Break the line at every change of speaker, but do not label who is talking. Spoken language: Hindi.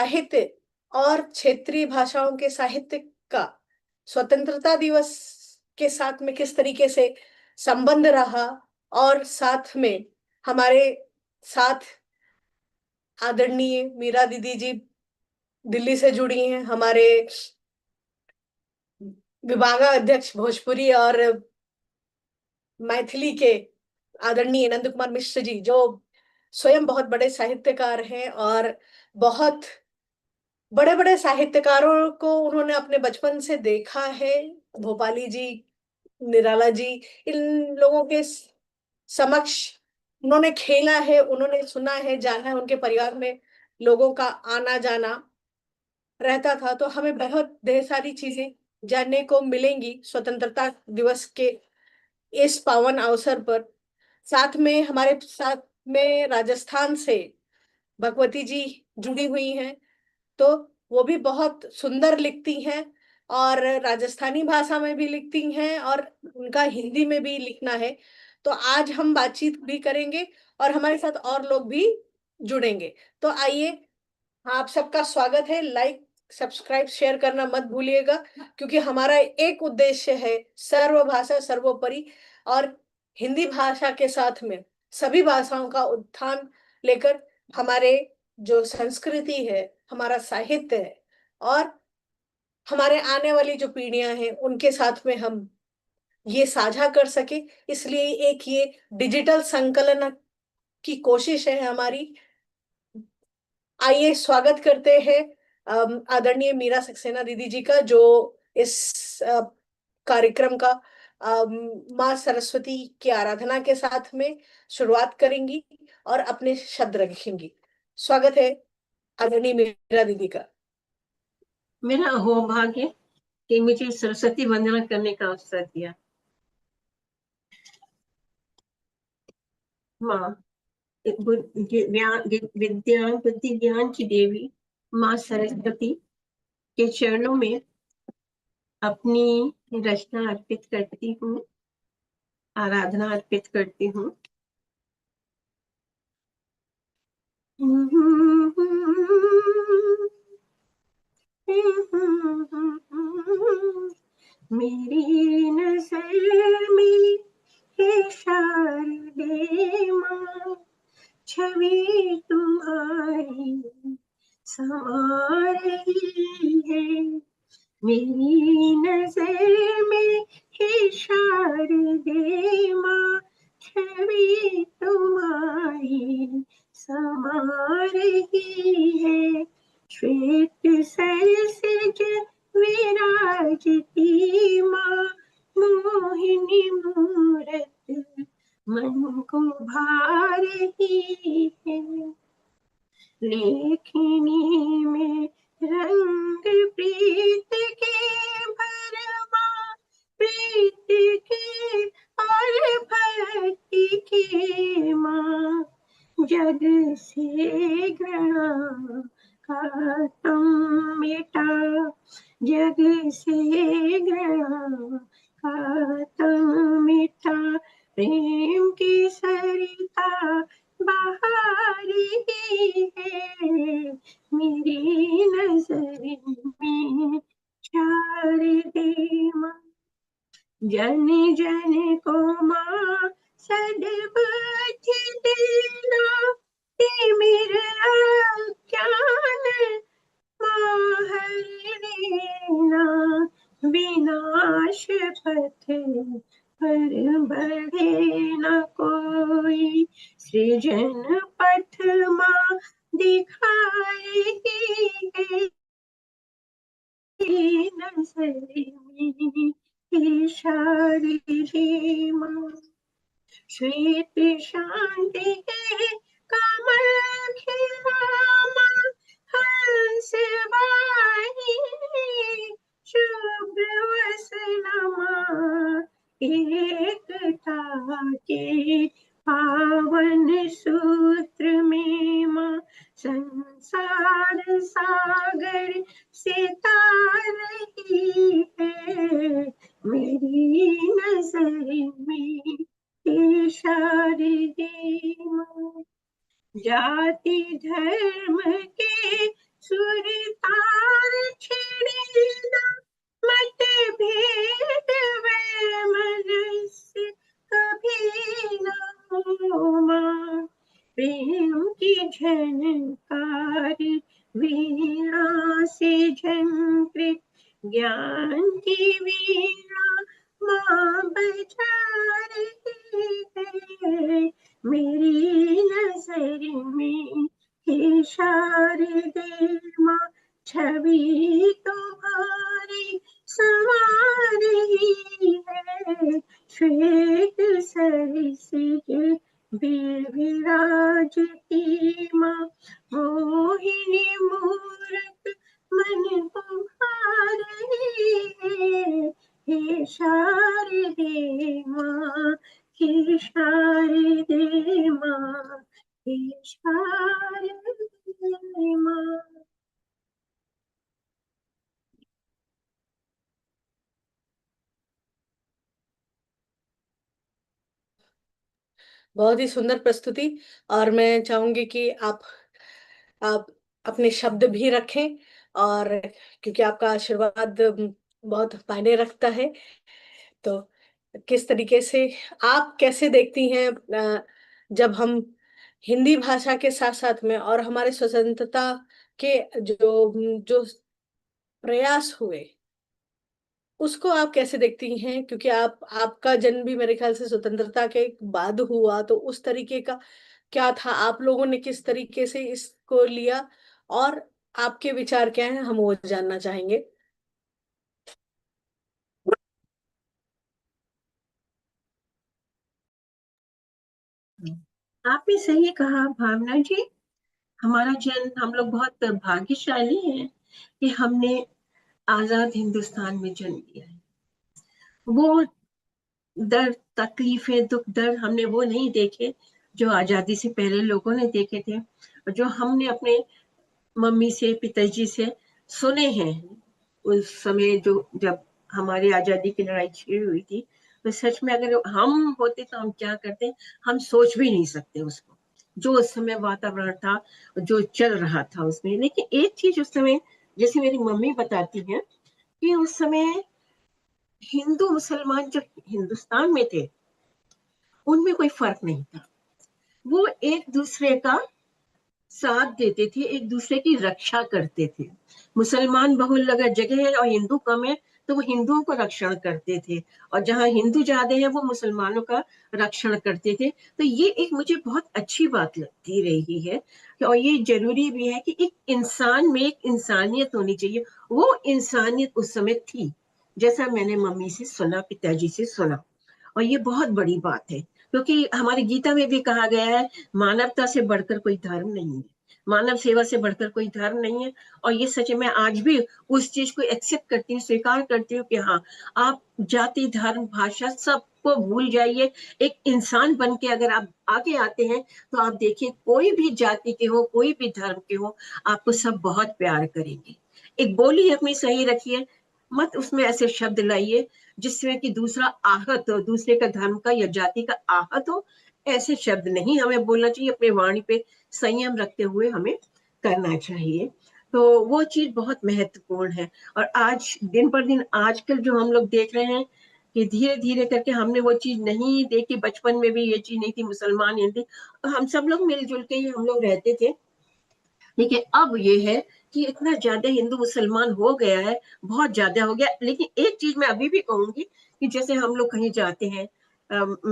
साहित्य और क्षेत्रीय भाषाओं के साहित्य का स्वतंत्रता दिवस के साथ में किस तरीके से संबंध रहा, और साथ में हमारे साथ आदरणीय मीरा दीदी जी दिल्ली से जुड़ी हैं, हमारे विभागाध्यक्ष भोजपुरी और मैथिली के आदरणीय नंद कुमार मिश्र जी, जो स्वयं बहुत बड़े साहित्यकार हैं और बहुत बड़े बड़े साहित्यकारों को उन्होंने अपने बचपन से देखा है। भोपाली जी, निराला जी, इन लोगों के समक्ष उन्होंने खेला है, उन्होंने सुना है, जाना है, उनके परिवार में लोगों का आना जाना रहता था। तो हमें बहुत ढेर सारी चीजें जानने को मिलेंगी स्वतंत्रता दिवस के इस पावन अवसर पर। साथ में हमारे साथ में राजस्थान से भगवती जी जुड़ी हुई हैं, तो वो भी बहुत सुंदर लिखती हैं और राजस्थानी भाषा में भी लिखती हैं और उनका हिंदी में भी लिखना है। तो आज हम बातचीत भी करेंगे और हमारे साथ और लोग भी जुड़ेंगे। तो आइए, आप सबका स्वागत है। लाइक, सब्सक्राइब, शेयर करना मत भूलिएगा, क्योंकि हमारा एक उद्देश्य है सर्वभाषा सर्वोपरि, और हिंदी भाषा के साथ में सभी भाषाओं का उत्थान लेकर हमारे जो संस्कृति है, हमारा साहित्य है और हमारे आने वाली जो पीढ़ियां हैं उनके साथ में हम ये साझा कर सके, इसलिए एक ये डिजिटल संकलन की कोशिश है हमारी। आइए स्वागत करते हैं आदरणीय मीरा सक्सेना दीदी जी का, जो इस कार्यक्रम का माँ सरस्वती की आराधना के साथ में शुरुआत करेंगी और अपने शब्द रखेंगी। स्वागत है आदरणीय मीरा दीदी का।
मेरा सौभाग्य कि मुझे सरस्वती वंदना करने का अवसर दिया। माँ विद्या बुद्धि ज्ञान की देवी माँ सरस्वती के चरणों में अपनी रचना अर्पित करती हूँ, आराधना अर्पित करती हूँ। मेरी नजर में हे शारदे माँ, छवि तुम्हारी समा रही है। मेरी नजर में हे शारदे माँ, छवि तुम्हारी समा रही है। श्वेत सरसिज विराजती माँ, मोहिनी मूरत मन को भा रही है। लेखनी में रंग प्रीत के भरमा, प्रीत के और भक्ति के माँ, जग से घृणा का तुम मिटा, जग से घृणा का तुम मिटा। प्रेम की सरिता बहा रही है, मेरी नजर में शारदे माँ। जन जन को माँ सद्बुद्धि देना, तिमिर अज्ञान माँ हर लेना। विनाश पथ पर बढ़े न कोई, सृजन पथ माँ दिखाई है। नजर में हे शारदे माँ, श्वेत शांति के कमल खिला माँ, हंस वाहिनी शुभ्र वसन माँ, एकता के पावन सूत्र में माँ, संसार सागर से तार रही है। मेरी नजर में हे शारदे माँ, जाति धर्म के सुर वीणा से झंकृत ज्ञान की वीणा माँ बजा रही है, मेरी नजर में हे शारदे माँ, छवि तुम्हारी समा रही है, श्वेत सरसिज विराजती माँ, मोहिनी मूरत मन पुकार रही है, हे शारदे माँ, हे शारदे माँ, हे शारदे माँ।
बहुत ही सुंदर प्रस्तुति। और मैं चाहूंगी कि आप अपने शब्द भी रखें, और क्योंकि आपका आशीर्वाद बहुत मायने रखता है। तो किस तरीके से, आप कैसे देखती हैं जब हम हिंदी भाषा के साथ साथ में और हमारे स्वतंत्रता के जो जो प्रयास हुए, उसको आप कैसे देखती हैं? क्योंकि आपका जन्म भी मेरे ख्याल से स्वतंत्रता के बाद हुआ, तो उस तरीके का क्या था, आप लोगों ने किस तरीके से इसको लिया, और आपके विचार क्या हैं, हम वो जानना चाहेंगे।
आपने सही कहा भावना जी। हमारा जन्म, हम लोग बहुत भाग्यशाली हैं कि हमने आजाद हिंदुस्तान में जन्म लिया है। वो दर्द, तकलीफें, दुख दर्द हमने वो नहीं देखे जो आजादी से पहले लोगों ने देखे थे, और जो हमने अपने मम्मी से, पिताजी से सुने हैं उस समय, जो जब हमारी आजादी की लड़ाई छिड़ी हुई थी। तो सच में अगर हम होते तो हम क्या करते, हम सोच भी नहीं सकते उसको, जो उस समय वातावरण था, जो चल रहा था उसमें। लेकिन एक चीज उस समय, जैसे मेरी मम्मी बताती हैं, कि उस समय हिंदू मुसलमान जो हिंदुस्तान में थे, उनमें कोई फर्क नहीं था। वो एक दूसरे का साथ देते थे, एक दूसरे की रक्षा करते थे। मुसलमान बहुल अगर जगह है और हिंदू कम है, तो वो हिंदुओं को रक्षण करते थे, और जहाँ हिंदू ज्यादा है वो मुसलमानों का रक्षण करते थे। तो ये एक मुझे बहुत अच्छी बात लगती रही है, और ये जरूरी भी है कि एक इंसान में एक इंसानियत होनी चाहिए। वो इंसानियत उस समय थी, जैसा मैंने मम्मी से सुना, पिताजी से सुना। और ये बहुत बड़ी बात है, क्योंकि हमारी गीता में भी कहा गया है, मानवता से बढ़कर कोई धर्म नहीं है, मानव सेवा से बढ़कर कोई धर्म नहीं है। और ये सच में आज भी उस चीज को एक्सेप्ट करती हूँ, स्वीकार करती हूँ कि हाँ, आप जाति, धर्म, भाषा सबको भूल जाइए। एक इंसान बन के अगर आप आगे आते हैं, तो आप देखिए, कोई भी जाति के हो, कोई भी धर्म के हो, आपको सब बहुत प्यार करेंगे। एक बोली अपनी सही रखिए, मत उसमें ऐसे शब्द लाइए जिसमें कि दूसरा आहत हो, दूसरे का धर्म का या जाति का आहत हो। ऐसे शब्द नहीं हमें बोलना चाहिए, अपने वाणी पे संयम रखते हुए हमें करना चाहिए। तो वो चीज बहुत महत्वपूर्ण है। और आज दिन पर दिन, आजकल जो हम लोग देख रहे हैं कि धीरे धीरे करके हमने वो चीज नहीं देखी, बचपन में भी ये चीज नहीं थी, मुसलमान हिंदी हम सब लोग मिलजुल के ही हम लोग रहते थे। लेकिन अब ये है कि इतना ज्यादा हिंदू मुसलमान हो गया है, बहुत ज्यादा हो गया। लेकिन एक चीज मैं अभी भी कहूंगी कि जैसे हम लोग कहीं जाते हैं,